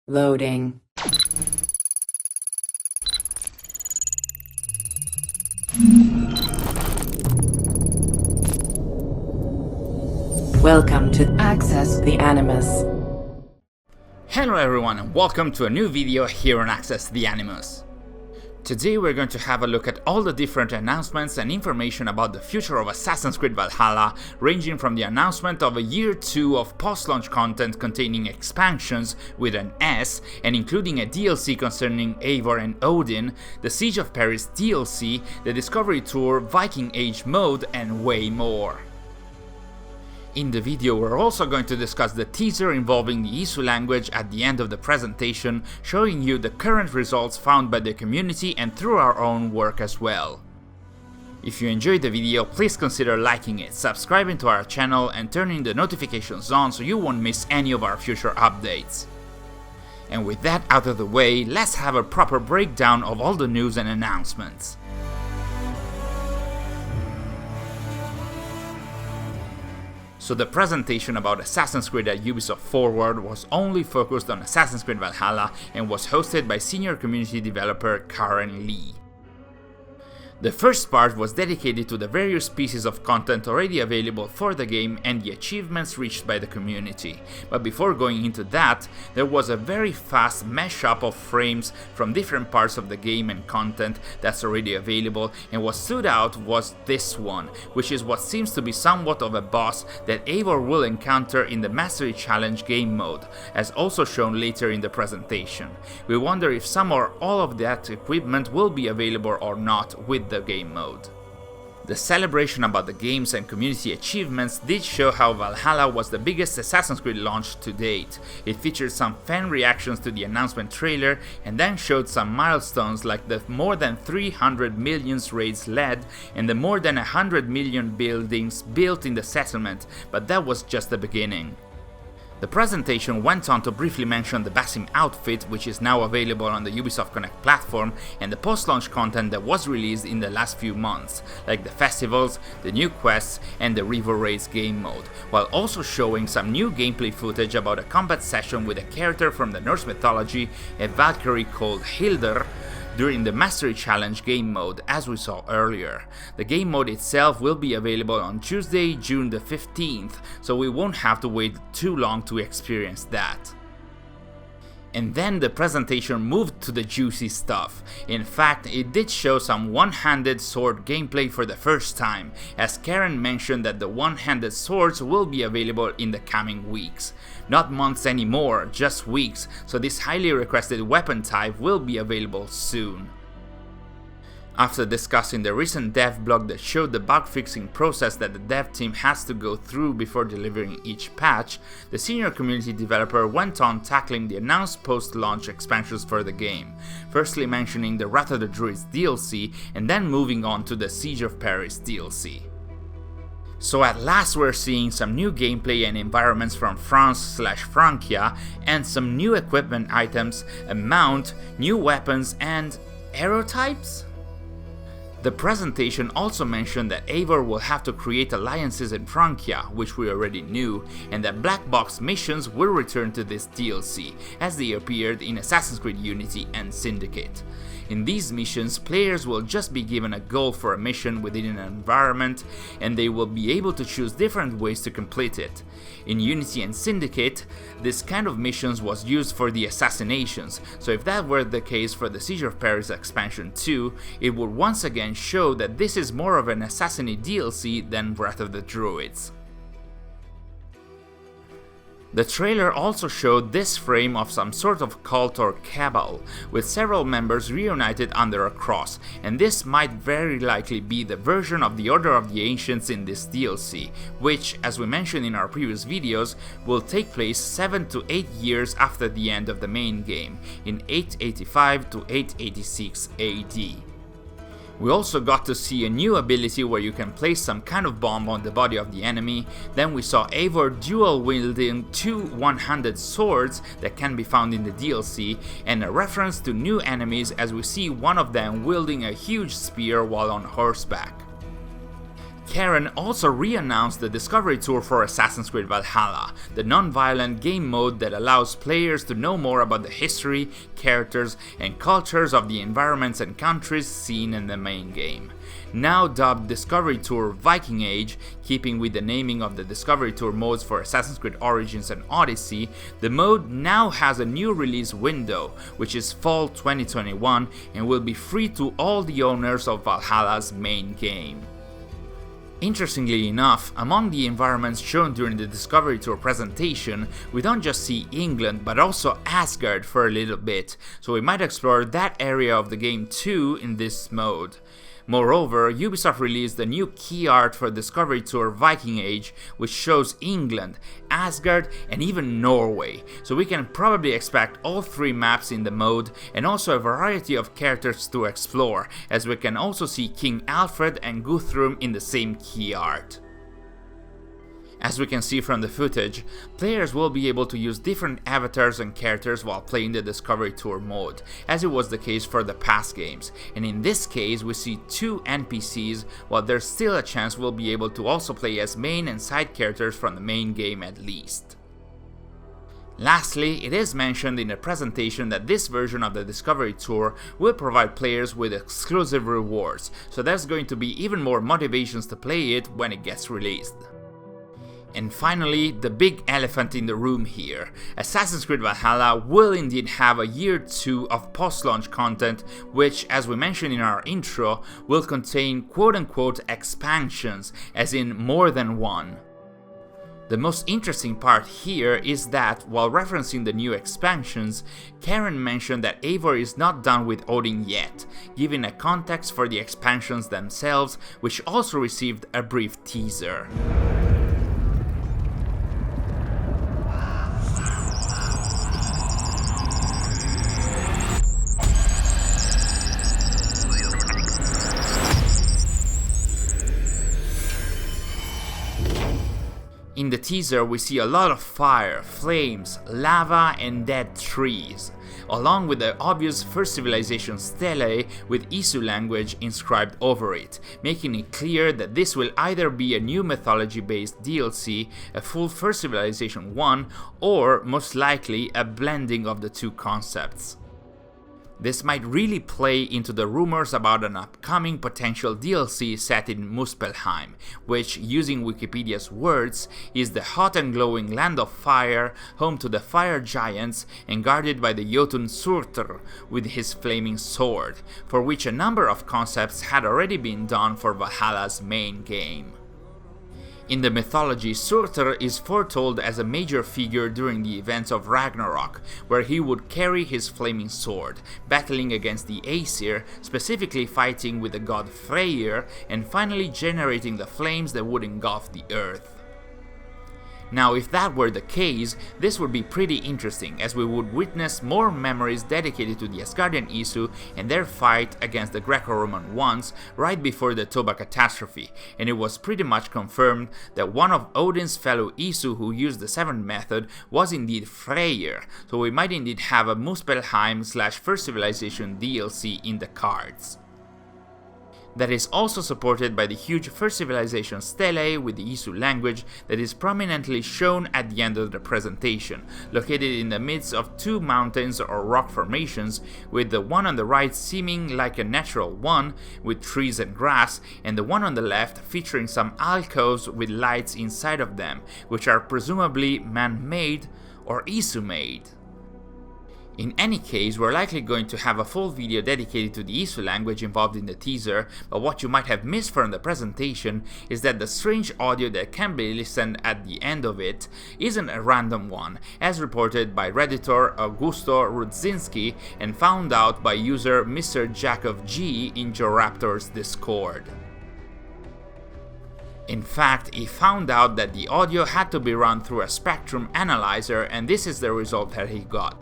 Loading. Welcome to Access the Animus. Hello everyone and welcome to a new video here on Access the Animus. Today we're going to have a look at all the different announcements and information about the future of Assassin's Creed Valhalla, ranging from the announcement of a year 2 of post-launch content containing expansions with an S and including a DLC concerning Eivor and Odin, the Siege of Paris DLC, the Discovery Tour Viking Age mode and way more. In the video we're also going to discuss the teaser involving the Isu language at the end of the presentation, showing you the current results found by the community and through our own work as well. If you enjoyed the video, please consider liking it, subscribing to our channel and turning the notifications on so you won't miss any of our future updates. And with that out of the way, let's have a proper breakdown of all the news and announcements. So the presentation about Assassin's Creed at Ubisoft Forward was only focused on Assassin's Creed Valhalla and was hosted by senior community developer Karen Lee. The first part was dedicated to the various pieces of content already available for the game and the achievements reached by the community, but before going into that, there was a very fast mashup of frames from different parts of the game and content that's already available, and what stood out was this one, which is what seems to be somewhat of a boss that Eivor will encounter in the Mastery Challenge game mode, as also shown later in the presentation. We wonder if some or all of that equipment will be available or not with the game mode. The celebration about the games and community achievements did show how Valhalla was the biggest Assassin's Creed launch to date. It featured some fan reactions to the announcement trailer and then showed some milestones like the more than 300 million raids led and the more than 100 million buildings built in the settlement, but that was just the beginning. The presentation went on to briefly mention the Basim outfit, which is now available on the Ubisoft Connect platform, and the post-launch content that was released in the last few months, like the festivals, the new quests, and the River Raids game mode, while also showing some new gameplay footage about a combat session with a character from the Norse mythology, a Valkyrie called Hildur, during the Mastery Challenge game mode, as we saw earlier. The game mode itself will be available on Tuesday, June the 15th, so we won't have to wait too long to experience that. And then the presentation moved to the juicy stuff. In fact, it did show some one-handed sword gameplay for the first time, as Karen mentioned that the one-handed swords will be available in the coming weeks. Not months anymore, just weeks, so this highly requested weapon type will be available soon. After discussing the recent dev blog that showed the bug fixing process that the dev team has to go through before delivering each patch, the senior community developer went on tackling the announced post-launch expansions for the game, firstly mentioning the Wrath of the Druids DLC and then moving on to the Siege of Paris DLC. So at last we're seeing some new gameplay and environments from France/Francia and some new equipment items, a mount, new weapons and arrow types? The presentation also mentioned that Eivor will have to create alliances in Francia, which we already knew, and that black box missions will return to this DLC, as they appeared in Assassin's Creed Unity and Syndicate. In these missions, players will just be given a goal for a mission within an environment, and they will be able to choose different ways to complete it. In Unity and Syndicate, this kind of missions was used for the assassinations, so if that were the case for the Siege of Paris expansion 2, it would once again show that this is more of an Assassinate DLC than Wrath of the Druids. The trailer also showed this frame of some sort of cult or cabal, with several members reunited under a cross, and this might very likely be the version of the Order of the Ancients in this DLC, which, as we mentioned in our previous videos, will take place 7 to 8 years after the end of the main game, in 885 to 886 AD. We also got to see a new ability where you can place some kind of bomb on the body of the enemy. Then we saw Eivor dual wielding two one-handed swords that can be found in the DLC, and a reference to new enemies as we see one of them wielding a huge spear while on horseback. Karen also re-announced the Discovery Tour for Assassin's Creed Valhalla, the non-violent game mode that allows players to know more about the history, characters, and cultures of the environments and countries seen in the main game. Now dubbed Discovery Tour Viking Age, keeping with the naming of the Discovery Tour modes for Assassin's Creed Origins and Odyssey, the mode now has a new release window, which is fall 2021, and will be free to all the owners of Valhalla's main game. Interestingly enough, among the environments shown during the Discovery Tour presentation, we don't just see England but also Asgard for a little bit, so we might explore that area of the game too in this mode. Moreover, Ubisoft released a new key art for Discovery Tour Viking Age, which shows England, Asgard, and even Norway, so we can probably expect all three maps in the mode, and also a variety of characters to explore, as we can also see King Alfred and Guthrum in the same key art. As we can see from the footage, players will be able to use different avatars and characters while playing the Discovery Tour mode, as it was the case for the past games, and in this case we see two NPCs, while there's still a chance we'll be able to also play as main and side characters from the main game at least. Lastly, it is mentioned in the presentation that this version of the Discovery Tour will provide players with exclusive rewards, so there's going to be even more motivations to play it when it gets released. And finally, the big elephant in the room here. Assassin's Creed Valhalla will indeed have a year 2 of post-launch content, which, as we mentioned in our intro, will contain quote-unquote expansions, as in more than one. The most interesting part here is that, while referencing the new expansions, Karen mentioned that Eivor is not done with Odin yet, giving a context for the expansions themselves, which also received a brief teaser. In the teaser we see a lot of fire, flames, lava and dead trees, along with the obvious first civilization stele with Isu Language inscribed over it, making it clear that this will either be a new mythology based DLC, a full First Civilization 1, or most likely a blending of the two concepts. This might really play into the rumors about an upcoming potential DLC set in Muspelheim, which, using Wikipedia's words, is the hot and glowing land of fire, home to the fire giants, and guarded by the Jotun Surtr with his flaming sword, for which a number of concepts had already been done for Valhalla's main game. In the mythology, Surtr is foretold as a major figure during the events of Ragnarok, where he would carry his flaming sword, battling against the Aesir, specifically fighting with the god Freyr, and finally generating the flames that would engulf the earth. Now, if that were the case, this would be pretty interesting, as we would witness more memories dedicated to the Asgardian Isu and their fight against the Greco-Roman ones right before the Toba catastrophe, and it was pretty much confirmed that one of Odin's fellow Isu who used the Seventh Method was indeed Freyr, so we might indeed have a Muspelheim / First Civilization DLC in the cards. That is also supported by the huge First Civilization stele with the Isu language that is prominently shown at the end of the presentation, located in the midst of two mountains or rock formations, with the one on the right seeming like a natural one, with trees and grass, and the one on the left featuring some alcoves with lights inside of them, which are presumably man-made or Isu-made. In any case, we're likely going to have a full video dedicated to the Isu language involved in the teaser, but what you might have missed from the presentation is that the strange audio that can be listened at the end of it isn't a random one, as reported by Redditor Augusto Rudzinski and found out by user Mr. Jakov G in JoeRaptor's Discord. In fact, he found out that the audio had to be run through a spectrum analyzer, and this is the result that he got.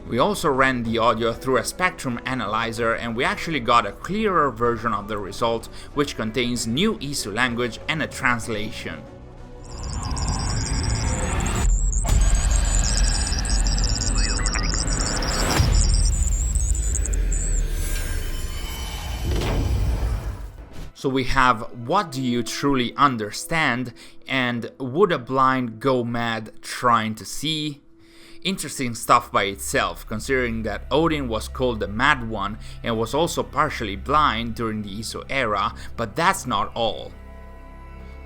We also ran the audio through a spectrum analyzer, and we actually got a clearer version of the result, which contains new Isu language and a translation. So we have what do you truly understand and would a blind go mad trying to see? Interesting stuff by itself, considering that Odin was called the Mad One and was also partially blind during the Isu era, but that's not all.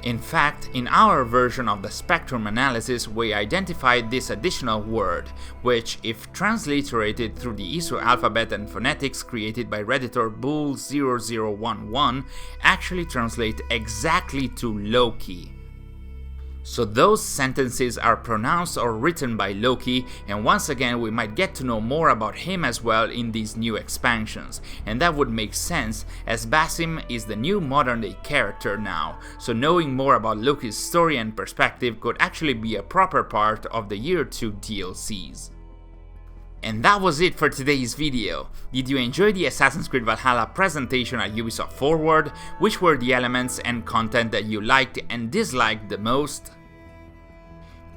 In fact, in our version of the spectrum analysis, we identified this additional word, which, if transliterated through the Isu alphabet and phonetics created by Redditor Bull0011, actually translate exactly to Loki. So those sentences are pronounced or written by Loki, and once again we might get to know more about him as well in these new expansions, and that would make sense as Basim is the new modern day character now, so knowing more about Loki's story and perspective could actually be a proper part of the Year 2 DLCs. And that was it for today's video. Did you enjoy the Assassin's Creed Valhalla presentation at Ubisoft Forward? Which were the elements and content that you liked and disliked the most?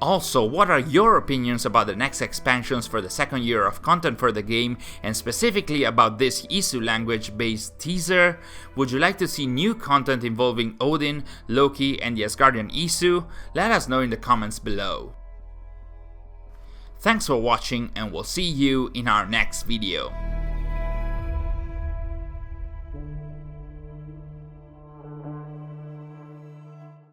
Also, what are your opinions about the next expansions for the second year of content for the game, and specifically about this Isu Language based teaser? Would you like to see new content involving Odin, Loki and the Asgardian Isu? Let us know in the comments below. Thanks for watching, and we'll see you in our next video.